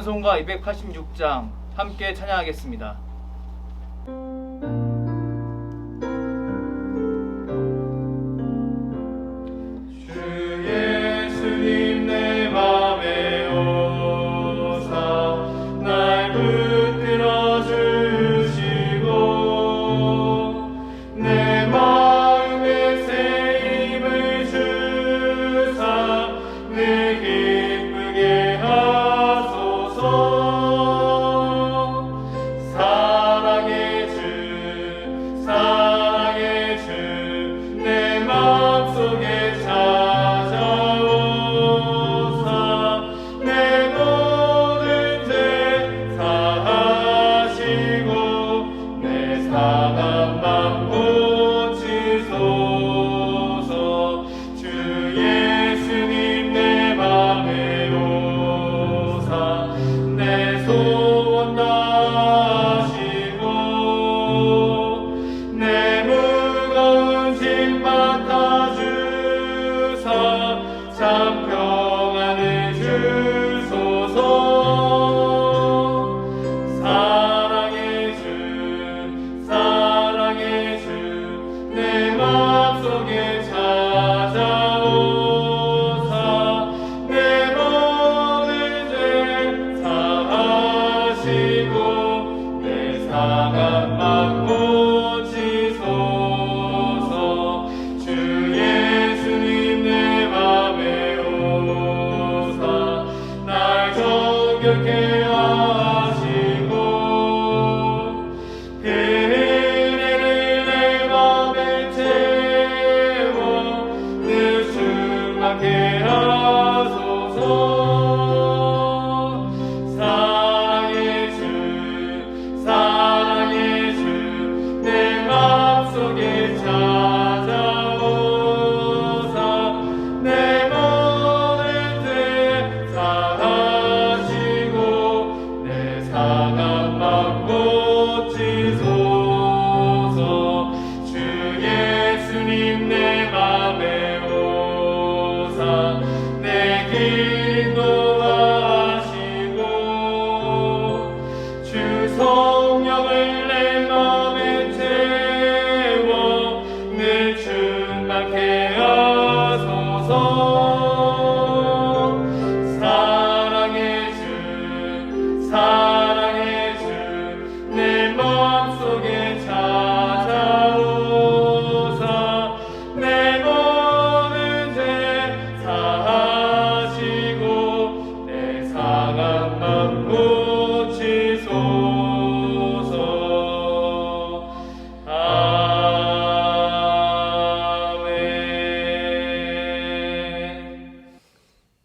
찬송가 286장 함께 찬양하겠습니다.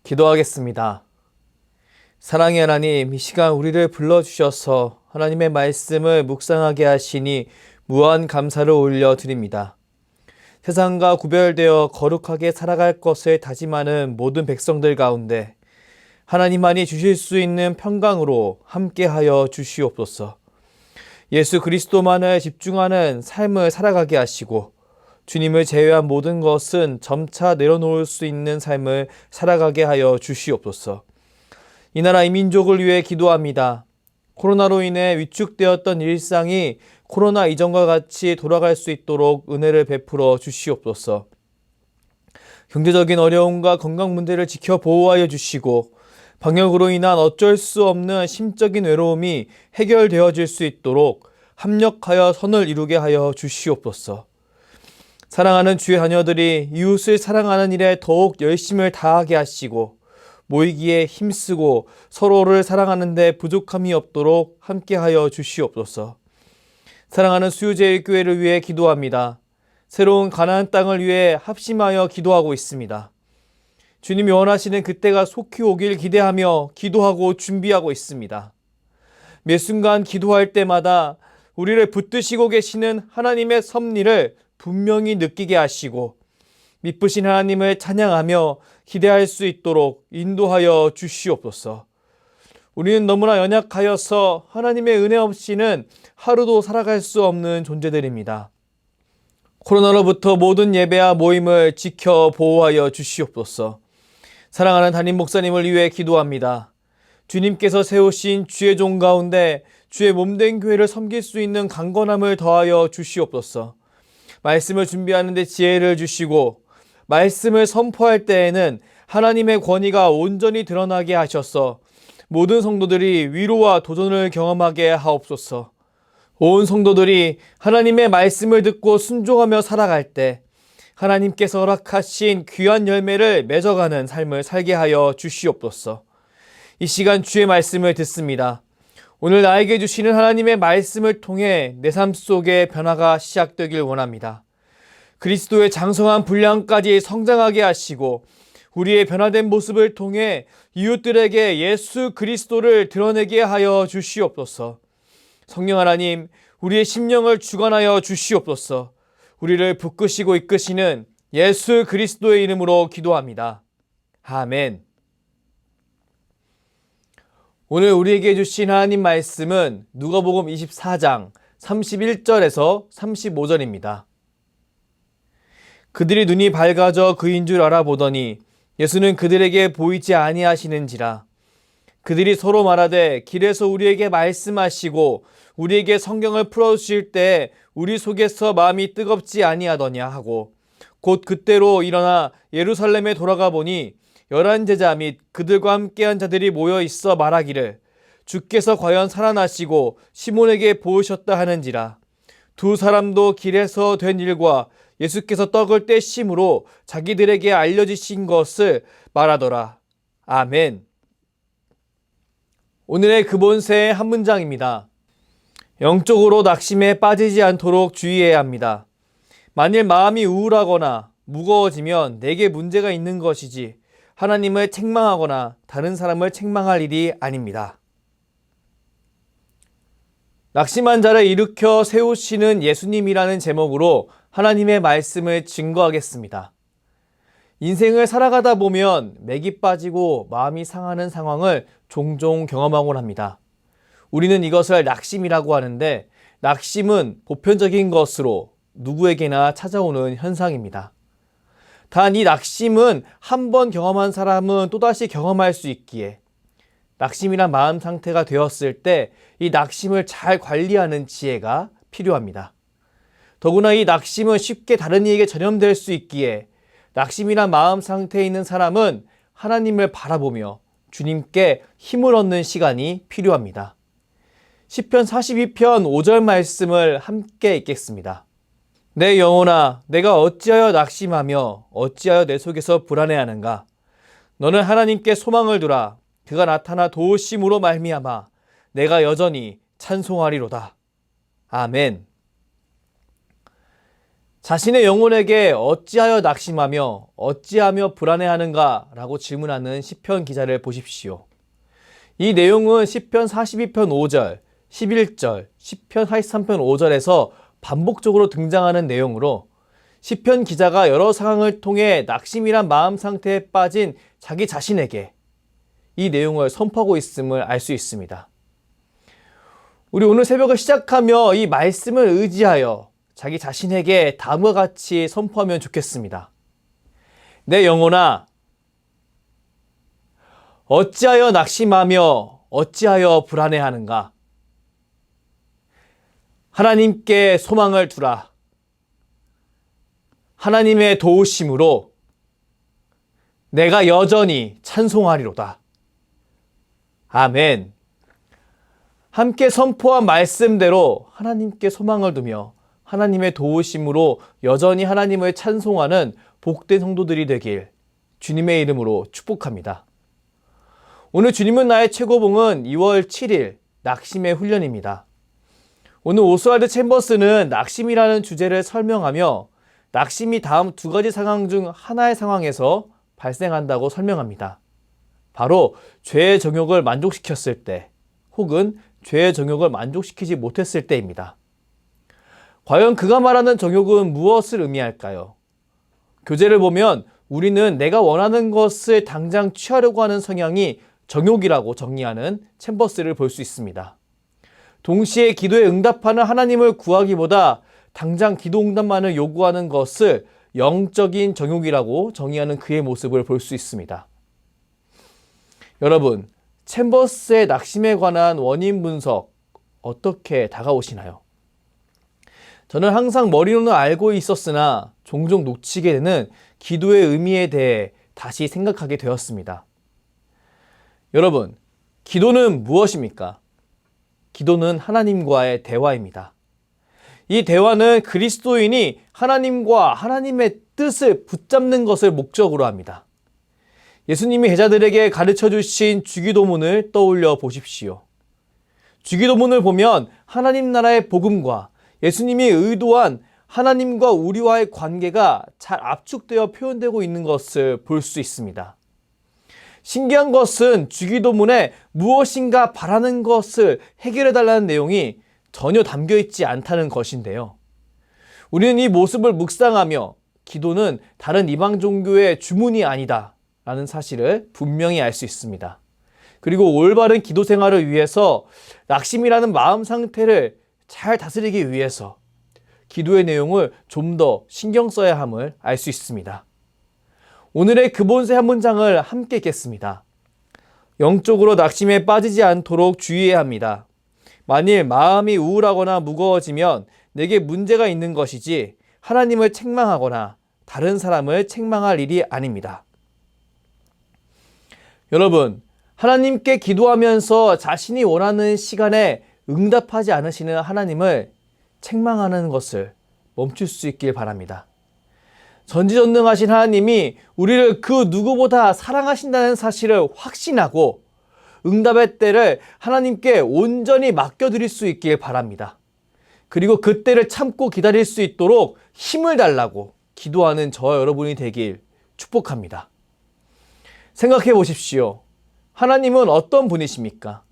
기도하겠습니다. 사랑의 하나님, 이 시간 우리를 불러주셔서 하나님의 말씀을 묵상하게 하시니 무한 감사를 올려드립니다. 세상과 구별되어 거룩하게 살아갈 것을 다짐하는 모든 백성들 가운데 하나님만이 주실 수 있는 평강으로 함께하여 주시옵소서. 예수 그리스도만을 집중하는 삶을 살아가게 하시고 주님을 제외한 모든 것은 점차 내려놓을 수 있는 삶을 살아가게 하여 주시옵소서. 이 나라 이 민족을 위해 기도합니다. 코로나로 인해 위축되었던 일상이 코로나 이전과 같이 돌아갈 수 있도록 은혜를 베풀어 주시옵소서. 경제적인 어려움과 건강 문제를 지켜 보호하여 주시고 방역으로 인한 어쩔 수 없는 심적인 외로움이 해결되어질 수 있도록 합력하여 선을 이루게 하여 주시옵소서. 사랑하는 주의 자녀들이 이웃을 사랑하는 일에 더욱 열심을 다하게 하시고 모이기에 힘쓰고 서로를 사랑하는 데 부족함이 없도록 함께하여 주시옵소서. 사랑하는 수유제일교회를 위해 기도합니다. 새로운 가나안 땅을 위해 합심하여 기도하고 있습니다. 주님이 원하시는 그때가 속히 오길 기대하며 기도하고 준비하고 있습니다. 매 순간 기도할 때마다 우리를 붙드시고 계시는 하나님의 섭리를 분명히 느끼게 하시고 미쁘신 하나님을 찬양하며 기대할 수 있도록 인도하여 주시옵소서. 우리는 너무나 연약하여서 하나님의 은혜 없이는 하루도 살아갈 수 없는 존재들입니다. 코로나로부터 모든 예배와 모임을 지켜 보호하여 주시옵소서. 사랑하는 담임 목사님을 위해 기도합니다. 주님께서 세우신 주의 종 가운데 주의 몸된 교회를 섬길 수 있는 강건함을 더하여 주시옵소서. 말씀을 준비하는 데 지혜를 주시고 말씀을 선포할 때에는 하나님의 권위가 온전히 드러나게 하셔서 모든 성도들이 위로와 도전을 경험하게 하옵소서. 온 성도들이 하나님의 말씀을 듣고 순종하며 살아갈 때 하나님께서 허락하신 귀한 열매를 맺어가는 삶을 살게 하여 주시옵소서. 이 시간 주의 말씀을 듣습니다. 오늘 나에게 주시는 하나님의 말씀을 통해 내 삶 속에 변화가 시작되길 원합니다. 그리스도의 장성한 분량까지 성장하게 하시고 우리의 변화된 모습을 통해 이웃들에게 예수 그리스도를 드러내게 하여 주시옵소서. 성령 하나님, 우리의 심령을 주관하여 주시옵소서. 우리를 붙드시고 이끄시는 예수 그리스도의 이름으로 기도합니다. 아멘. 오늘 우리에게 주신 하나님 말씀은 누가복음 24장 31절에서 35절입니다. 그들이 눈이 밝아져 그인 줄 알아보더니 예수는 그들에게 보이지 아니하시는지라. 그들이 서로 말하되 길에서 우리에게 말씀하시고 우리에게 성경을 풀어주실 때 우리 속에서 마음이 뜨겁지 아니하더냐 하고 곧 그때로 일어나 예루살렘에 돌아가 보니 11 제자 및 그들과 함께한 자들이 모여 있어 말하기를 주께서 과연 살아나시고 시몬에게 보이셨다 하는지라. 두 사람도 길에서 된 일과 예수께서 떡을 떼심으로 자기들에게 알려주신 것을 말하더라. 아멘. 오늘의 근본세의 한 문장입니다. 영적으로 낙심에 빠지지 않도록 주의해야 합니다. 만일 마음이 우울하거나 무거워지면 내게 문제가 있는 것이지 하나님을 책망하거나 다른 사람을 책망할 일이 아닙니다. 낙심한 자를 일으켜 세우시는 예수님이라는 제목으로 하나님의 말씀을 증거하겠습니다. 인생을 살아가다 보면 맥이 빠지고 마음이 상하는 상황을 종종 경험하곤 합니다. 우리는 이것을 낙심이라고 하는데 낙심은 보편적인 것으로 누구에게나 찾아오는 현상입니다. 단 이 낙심은 한 번 경험한 사람은 또다시 경험할 수 있기에 낙심이란 마음 상태가 되었을 때 이 낙심을 잘 관리하는 지혜가 필요합니다. 더구나 이 낙심은 쉽게 다른 이에게 전염될 수 있기에 낙심이란 마음 상태에 있는 사람은 하나님을 바라보며 주님께 힘을 얻는 시간이 필요합니다. 시편 42편 5절 말씀을 함께 읽겠습니다. 내 영혼아, 내가 어찌하여 낙심하며 어찌하여 내 속에서 불안해하는가? 너는 하나님께 소망을 두라. 그가 나타나 도우심으로 말미암아 내가 여전히 찬송하리로다. 아멘. 자신의 영혼에게 어찌하여 낙심하며 어찌하며 불안해하는가? 라고 질문하는 시편 기자를 보십시오. 이 내용은 시편 42편 5절, 11절, 시편 43편 5절에서 반복적으로 등장하는 내용으로 시편 기자가 여러 상황을 통해 낙심이란 마음 상태에 빠진 자기 자신에게 이 내용을 선포하고 있음을 알 수 있습니다. 우리 오늘 새벽을 시작하며 이 말씀을 의지하여 자기 자신에게 다음과 같이 선포하면 좋겠습니다. 내 영혼아, 어찌하여 낙심하며 어찌하여 불안해하는가? 하나님께 소망을 두라. 하나님의 도우심으로 내가 여전히 찬송하리로다. 아멘. 함께 선포한 말씀대로 하나님께 소망을 두며 하나님의 도우심으로 여전히 하나님을 찬송하는 복된 성도들이 되길 주님의 이름으로 축복합니다. 오늘 주님은 나의 최고봉은 2월 7일 낙심의 훈련입니다. 오늘 오스왈드 챔버스는 낙심이라는 주제를 설명하며 낙심이 다음 두 가지 상황 중 하나의 상황에서 발생한다고 설명합니다. 바로 죄의 정욕을 만족시켰을 때 혹은 죄의 정욕을 만족시키지 못했을 때입니다. 과연 그가 말하는 정욕은 무엇을 의미할까요? 교재를 보면 우리는 내가 원하는 것을 당장 취하려고 하는 성향이 정욕이라고 정의하는 챔버스를 볼 수 있습니다. 동시에 기도에 응답하는 하나님을 구하기보다 당장 기도 응답만을 요구하는 것을 영적인 정욕이라고 정의하는 그의 모습을 볼 수 있습니다. 여러분, 챔버스의 낙심에 관한 원인 분석 어떻게 다가오시나요? 저는 항상 머리로는 알고 있었으나 종종 놓치게 되는 기도의 의미에 대해 다시 생각하게 되었습니다. 여러분, 기도는 무엇입니까? 기도는 하나님과의 대화입니다. 이 대화는 그리스도인이 하나님과 하나님의 뜻을 붙잡는 것을 목적으로 합니다. 예수님이 제자들에게 가르쳐 주신 주기도문을 떠올려 보십시오. 주기도문을 보면 하나님 나라의 복음과 예수님이 의도한 하나님과 우리와의 관계가 잘 압축되어 표현되고 있는 것을 볼 수 있습니다. 신기한 것은 주기도문에 무엇인가 바라는 것을 해결해 달라는 내용이 전혀 담겨 있지 않다는 것인데요. 우리는 이 모습을 묵상하며 기도는 다른 이방 종교의 주문이 아니다 라는 사실을 분명히 알 수 있습니다. 그리고 올바른 기도 생활을 위해서 낙심이라는 마음 상태를 잘 다스리기 위해서 기도의 내용을 좀 더 신경 써야 함을 알 수 있습니다. 오늘의 그본세 한 문장을 함께 읽겠습니다. 영적으로 낙심에 빠지지 않도록 주의해야 합니다. 만일 마음이 우울하거나 무거워지면 내게 문제가 있는 것이지 하나님을 책망하거나 다른 사람을 책망할 일이 아닙니다. 여러분, 하나님께 기도하면서 자신이 원하는 시간에 응답하지 않으시는 하나님을 책망하는 것을 멈출 수 있길 바랍니다. 전지전능하신 하나님이 우리를 그 누구보다 사랑하신다는 사실을 확신하고 응답의 때를 하나님께 온전히 맡겨드릴 수 있길 바랍니다. 그리고 그 때를 참고 기다릴 수 있도록 힘을 달라고 기도하는 저와 여러분이 되길 축복합니다. 생각해 보십시오. 하나님은 어떤 분이십니까?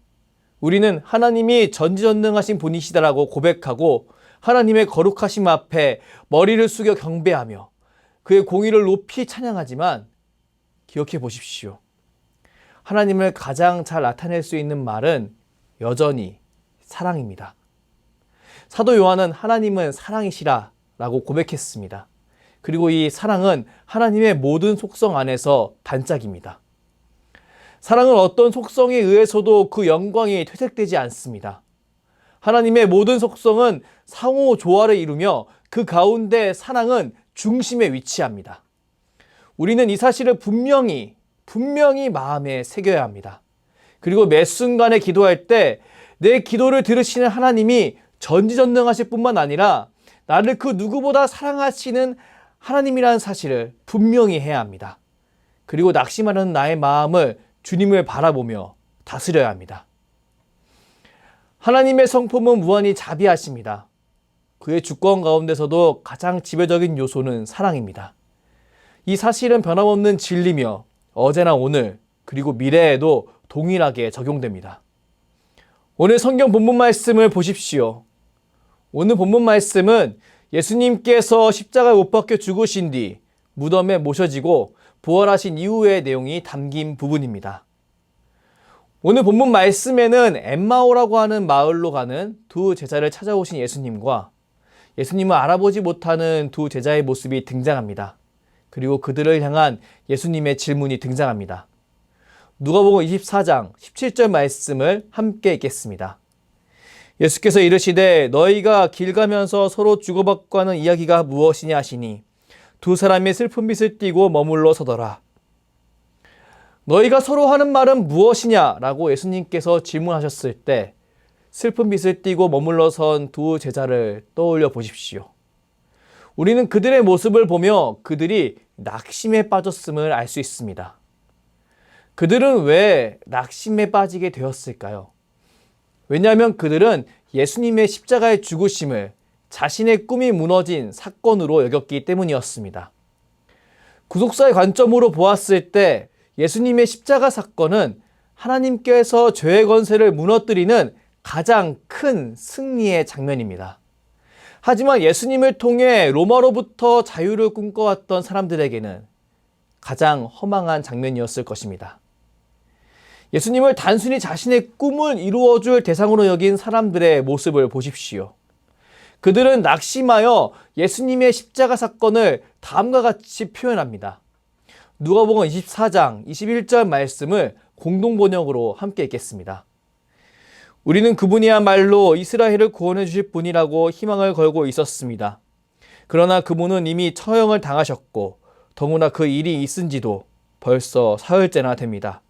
우리는 하나님이 전지전능하신 분이시다라고 고백하고 하나님의 거룩하심 앞에 머리를 숙여 경배하며 그의 공의를 높이 찬양하지만 기억해 보십시오. 하나님을 가장 잘 나타낼 수 있는 말은 여전히 사랑입니다. 사도 요한은 하나님은 사랑이시라 라고 고백했습니다. 그리고 이 사랑은 하나님의 모든 속성 안에서 단짝입니다. 사랑은 어떤 속성에 의해서도 그 영광이 퇴색되지 않습니다. 하나님의 모든 속성은 상호 조화를 이루며 그 가운데 사랑은 중심에 위치합니다. 우리는 이 사실을 분명히 마음에 새겨야 합니다. 그리고 매 순간에 기도할 때 내 기도를 들으시는 하나님이 전지전능하실 뿐만 아니라 나를 그 누구보다 사랑하시는 하나님이라는 사실을 분명히 해야 합니다. 그리고 낙심하는 나의 마음을 주님을 바라보며 다스려야 합니다. 하나님의 성품은 무한히 자비하십니다. 그의 주권 가운데서도 가장 지배적인 요소는 사랑입니다. 이 사실은 변함없는 진리며 어제나 오늘 그리고 미래에도 동일하게 적용됩니다. 오늘 성경 본문 말씀을 보십시오. 오늘 본문 말씀은 예수님께서 십자가에 못 박혀 죽으신 뒤 무덤에 모셔지고 부활하신 이후의 내용이 담긴 부분입니다. 오늘 본문 말씀에는 엠마오라고 하는 마을로 가는 두 제자를 찾아오신 예수님과 예수님을 알아보지 못하는 두 제자의 모습이 등장합니다. 그리고 그들을 향한 예수님의 질문이 등장합니다. 누가복음 24장 17절 말씀을 함께 읽겠습니다. 예수께서 이르시되 너희가 길 가면서 서로 주고받고 하는 이야기가 무엇이냐 하시니 두 사람이 슬픈 빛을 띠고 머물러 서더라. 너희가 서로 하는 말은 무엇이냐라고 예수님께서 질문하셨을 때 슬픈 빛을 띠고 머물러 선 두 제자를 떠올려 보십시오. 우리는 그들의 모습을 보며 그들이 낙심에 빠졌음을 알 수 있습니다. 그들은 왜 낙심에 빠지게 되었을까요? 왜냐하면 그들은 예수님의 십자가의 죽으심을 자신의 꿈이 무너진 사건으로 여겼기 때문이었습니다. 구속사의 관점으로 보았을 때 예수님의 십자가 사건은 하나님께서 죄의 권세를 무너뜨리는 가장 큰 승리의 장면입니다. 하지만 예수님을 통해 로마로부터 자유를 꿈꿔왔던 사람들에게는 가장 허망한 장면이었을 것입니다. 예수님을 단순히 자신의 꿈을 이루어줄 대상으로 여긴 사람들의 모습을 보십시오. 그들은 낙심하여 예수님의 십자가 사건을 다음과 같이 표현합니다. 누가복음 24장 21절 말씀을 공동 번역으로 함께 읽겠습니다. 우리는 그분이야말로 이스라엘을 구원해 주실 분이라고 희망을 걸고 있었습니다. 그러나 그분은 이미 처형을 당하셨고 더구나 그 일이 있은 지도 벌써 사흘째나 됩니다.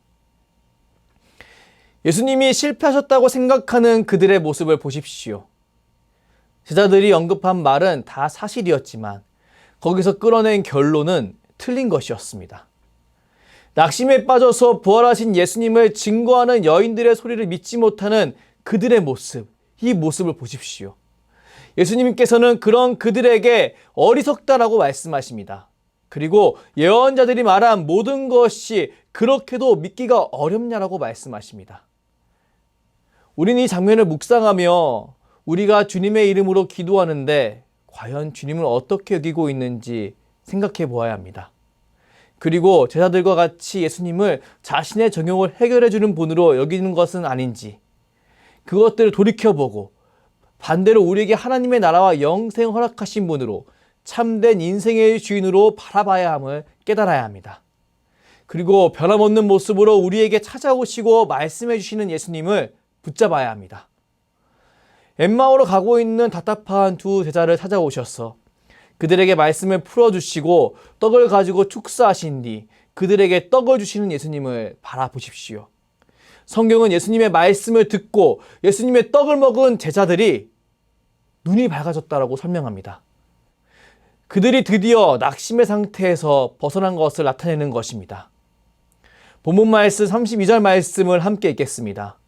예수님이 실패하셨다고 생각하는 그들의 모습을 보십시오. 제자들이 언급한 말은 다 사실이었지만 거기서 끌어낸 결론은 틀린 것이었습니다. 낙심에 빠져서 부활하신 예수님을 증거하는 여인들의 소리를 믿지 못하는 그들의 모습, 이 모습을 보십시오. 예수님께서는 그런 그들에게 어리석다라고 말씀하십니다. 그리고 예언자들이 말한 모든 것이 그렇게도 믿기가 어렵냐라고 말씀하십니다. 우리는 이 장면을 묵상하며 우리가 주님의 이름으로 기도하는데 과연 주님을 어떻게 여기고 있는지 생각해 보아야 합니다. 그리고 제자들과 같이 예수님을 자신의 정욕을 해결해 주는 분으로 여기는 것은 아닌지 그것들을 돌이켜보고 반대로 우리에게 하나님의 나라와 영생 허락하신 분으로 참된 인생의 주인으로 바라봐야 함을 깨달아야 합니다. 그리고 변함없는 모습으로 우리에게 찾아오시고 말씀해 주시는 예수님을 붙잡아야 합니다. 엠마오로 가고 있는 답답한 두 제자를 찾아오셔서 그들에게 말씀을 풀어주시고 떡을 가지고 축사하신 뒤 그들에게 떡을 주시는 예수님을 바라보십시오. 성경은 예수님의 말씀을 듣고 예수님의 떡을 먹은 제자들이 눈이 밝아졌다라고 설명합니다. 그들이 드디어 낙심의 상태에서 벗어난 것을 나타내는 것입니다. 본문 말씀 32절 말씀을 함께 읽겠습니다.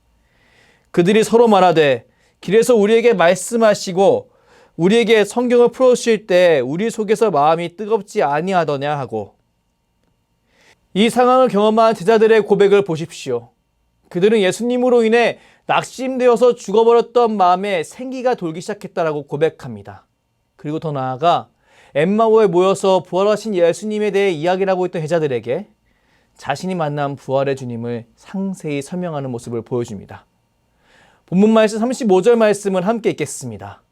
그들이 서로 말하되 길에서 우리에게 말씀하시고 우리에게 성경을 풀어주실 때 우리 속에서 마음이 뜨겁지 아니하더냐 하고 이 상황을 경험한 제자들의 고백을 보십시오. 그들은 예수님으로 인해 낙심되어서 죽어버렸던 마음에 생기가 돌기 시작했다라고 고백합니다. 그리고 더 나아가 엠마오에 모여서 부활하신 예수님에 대해 이야기를 하고 있던 제자들에게 자신이 만난 부활의 주님을 상세히 설명하는 모습을 보여줍니다. 본문 말씀 35절 말씀을 함께 읽겠습니다.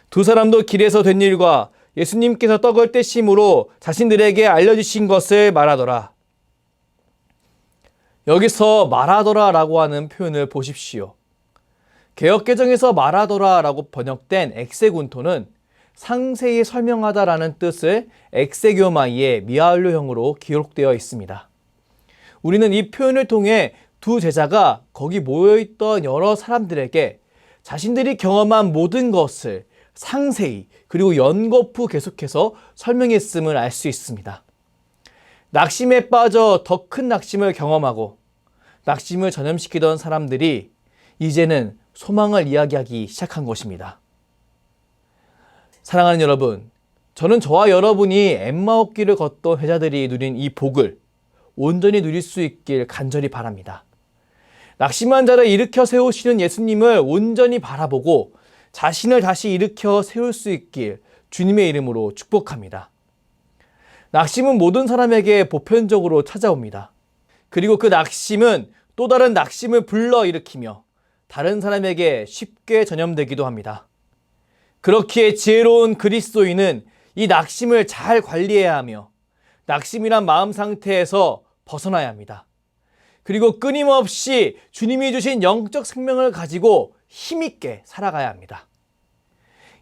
두 사람도 길에서 된 일과 예수님께서 떡을 떼심으로 자신들에게 알려주신 것을 말하더라. 여기서 말하더라라고 하는 표현을 보십시오. 개역개정에서 말하더라라고 번역된 엑세군토는 상세히 설명하다라는 뜻을 엑세교마이의 미알로형으로 기록되어 있습니다. 우리는 이 표현을 통해 두 제자가 거기 모여있던 여러 사람들에게 자신들이 경험한 모든 것을 상세히 그리고 연거푸 계속해서 설명했음을 알 수 있습니다. 낙심에 빠져 더 큰 낙심을 경험하고 낙심을 전염시키던 사람들이 이제는 소망을 이야기하기 시작한 것입니다. 사랑하는 여러분, 저는 저와 여러분이 엠마오 길을 걷던 제자들이 누린 이 복을 온전히 누릴 수 있길 간절히 바랍니다. 낙심한 자를 일으켜 세우시는 예수님을 온전히 바라보고 자신을 다시 일으켜 세울 수 있길 주님의 이름으로 축복합니다. 낙심은 모든 사람에게 보편적으로 찾아옵니다. 그리고 그 낙심은 또 다른 낙심을 불러일으키며 다른 사람에게 쉽게 전염되기도 합니다. 그렇기에 지혜로운 그리스도인은 이 낙심을 잘 관리해야 하며 낙심이란 마음 상태에서 벗어나야 합니다. 그리고 끊임없이 주님이 주신 영적 생명을 가지고 힘있게 살아가야 합니다.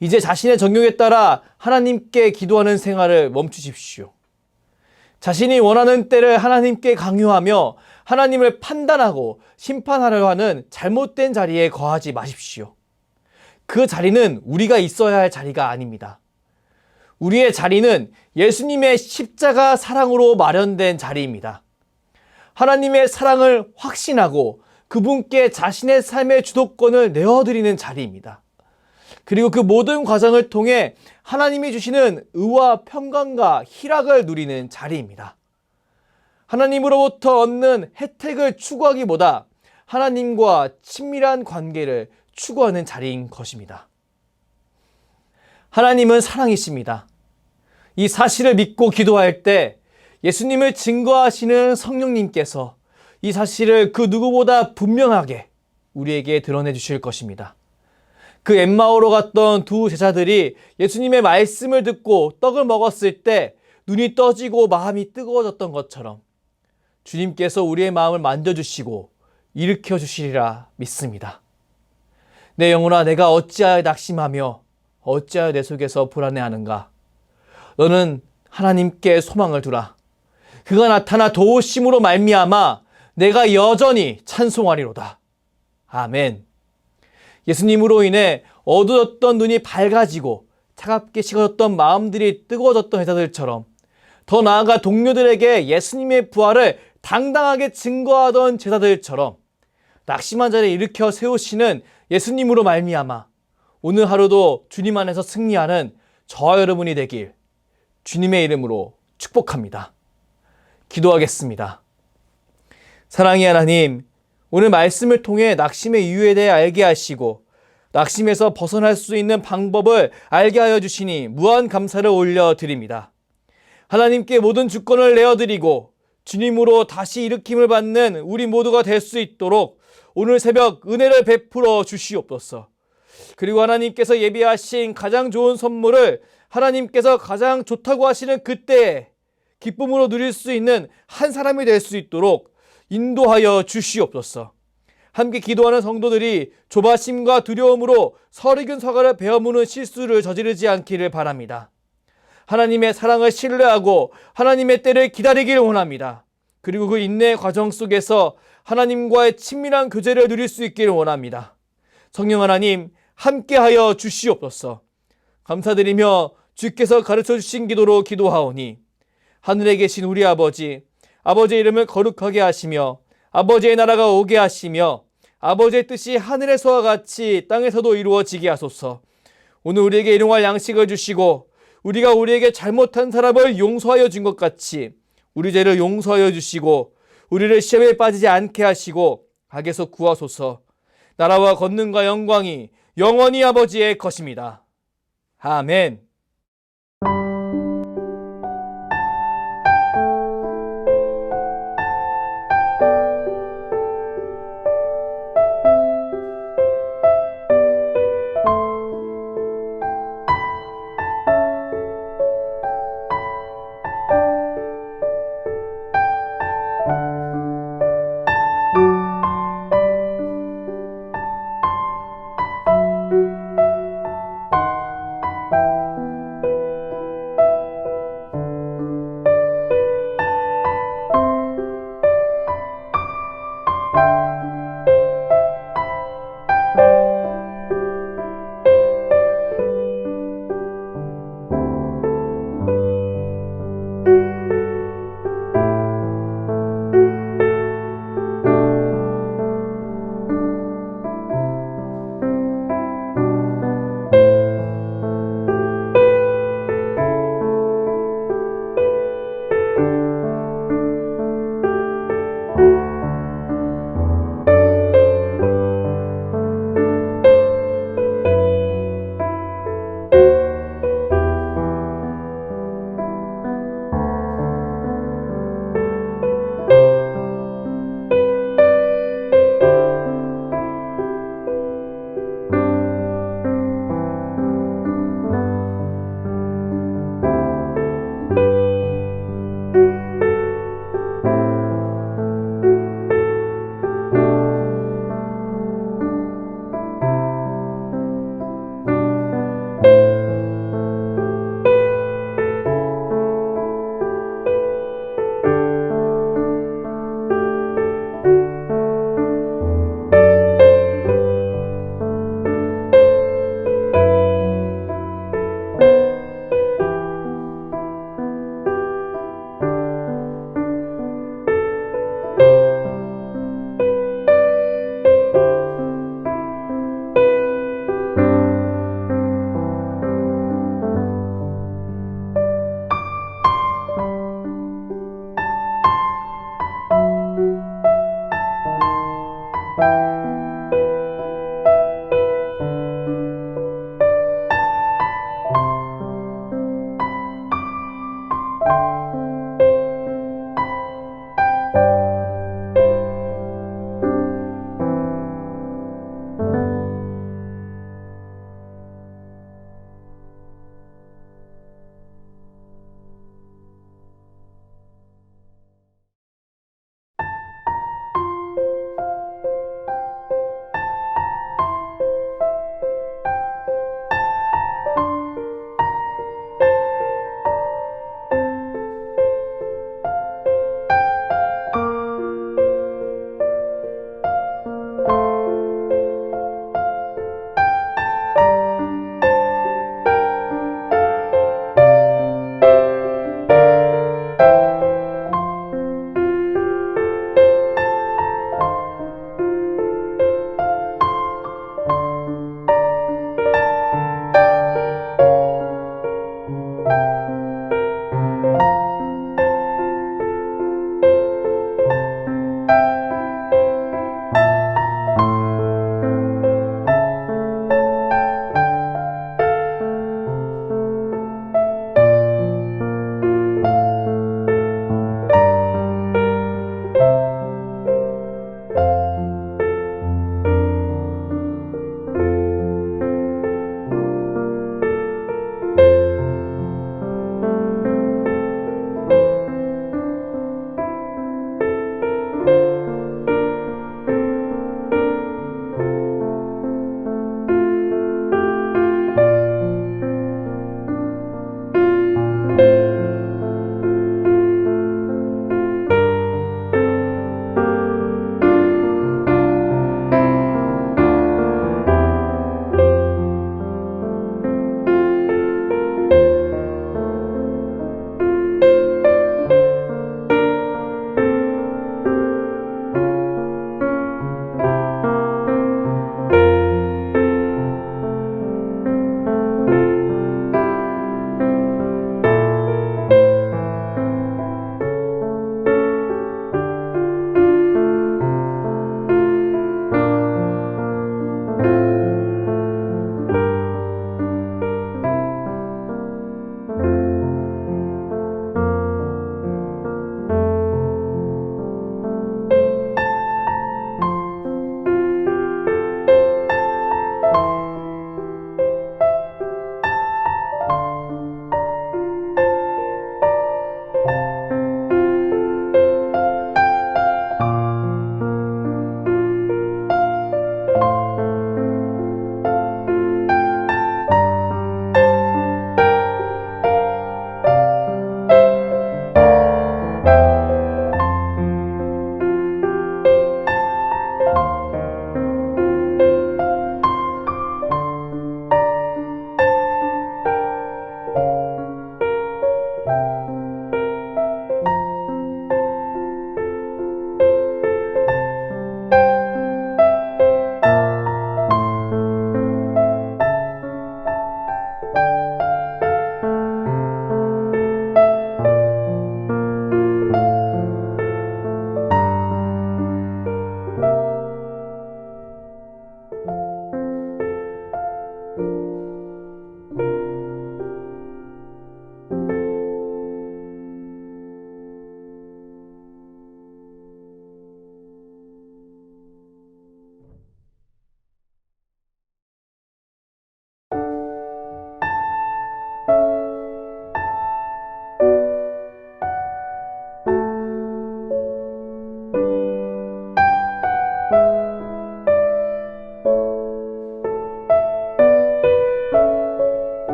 이제 자신의 정욕에 따라 하나님께 기도하는 생활을 멈추십시오. 자신이 원하는 때를 하나님께 강요하며 하나님을 판단하고 심판하려 하는 잘못된 자리에 거하지 마십시오. 그 자리는 우리가 있어야 할 자리가 아닙니다. 우리의 자리는 예수님의 십자가 사랑으로 마련된 자리입니다. 하나님의 사랑을 확신하고 그분께 자신의 삶의 주도권을 내어드리는 자리입니다. 그리고 그 모든 과정을 통해 하나님이 주시는 의와 평강과 희락을 누리는 자리입니다. 하나님으로부터 얻는 혜택을 추구하기보다 하나님과 친밀한 관계를 추구하는 자리인 것입니다. 하나님은 사랑이십니다. 이 사실을 믿고 기도할 때 예수님을 증거하시는 성령님께서 이 사실을 그 누구보다 분명하게 우리에게 드러내 주실 것입니다. 그 엠마오로 갔던 두 제자들이 예수님의 말씀을 듣고 떡을 먹었을 때 눈이 떠지고 마음이 뜨거워졌던 것처럼 주님께서 우리의 마음을 만져주시고 일으켜 주시리라 믿습니다. 내 영혼아, 내가 어찌하여 낙심하며 어찌하여 내 속에서 불안해하는가? 너는 하나님께 소망을 두라. 그가 나타나 도우심으로 말미암아 내가 여전히 찬송하리로다. 아멘. 예수님으로 인해 어두웠던 눈이 밝아지고 차갑게 식어졌던 마음들이 뜨거워졌던 회사들처럼, 더 나아가 동료들에게 예수님의 부활을 당당하게 증거하던 제자들처럼 낙심한 자를 일으켜 세우시는 예수님으로 말미암아 오늘 하루도 주님 안에서 승리하는 저와 여러분이 되길 주님의 이름으로 축복합니다. 기도하겠습니다. 사랑의 하나님, 오늘 말씀을 통해 낙심의 이유에 대해 알게 하시고 낙심에서 벗어날 수 있는 방법을 알게 하여 주시니 무한 감사를 올려드립니다. 하나님께 모든 주권을 내어드리고 주님으로 다시 일으킴을 받는 우리 모두가 될 수 있도록 오늘 새벽 은혜를 베풀어 주시옵소서. 그리고 하나님께서 예비하신 가장 좋은 선물을 하나님께서 가장 좋다고 하시는 그때에 기쁨으로 누릴 수 있는 한 사람이 될 수 있도록 인도하여 주시옵소서. 함께 기도하는 성도들이 조바심과 두려움으로 설익은 서가를 베어무는 실수를 저지르지 않기를 바랍니다. 하나님의 사랑을 신뢰하고 하나님의 때를 기다리길 원합니다. 그리고 그 인내의 과정 속에서 하나님과의 친밀한 교제를 누릴 수 있기를 원합니다. 성령 하나님, 함께하여 주시옵소서. 감사드리며 주께서 가르쳐 주신 기도로 기도하오니 하늘에 계신 우리 아버지, 아버지의 이름을 거룩하게 하시며 아버지의 나라가 오게 하시며 아버지의 뜻이 하늘에서와 같이 땅에서도 이루어지게 하소서. 오늘 우리에게 일용할 양식을 주시고 우리가 우리에게 잘못한 사람을 용서하여 준 것 같이 우리 죄를 용서하여 주시고 우리를 시험에 빠지지 않게 하시고 악에서 구하소서. 나라와 권능과 영광이 영원히 아버지의 것입니다. 아멘.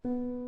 음.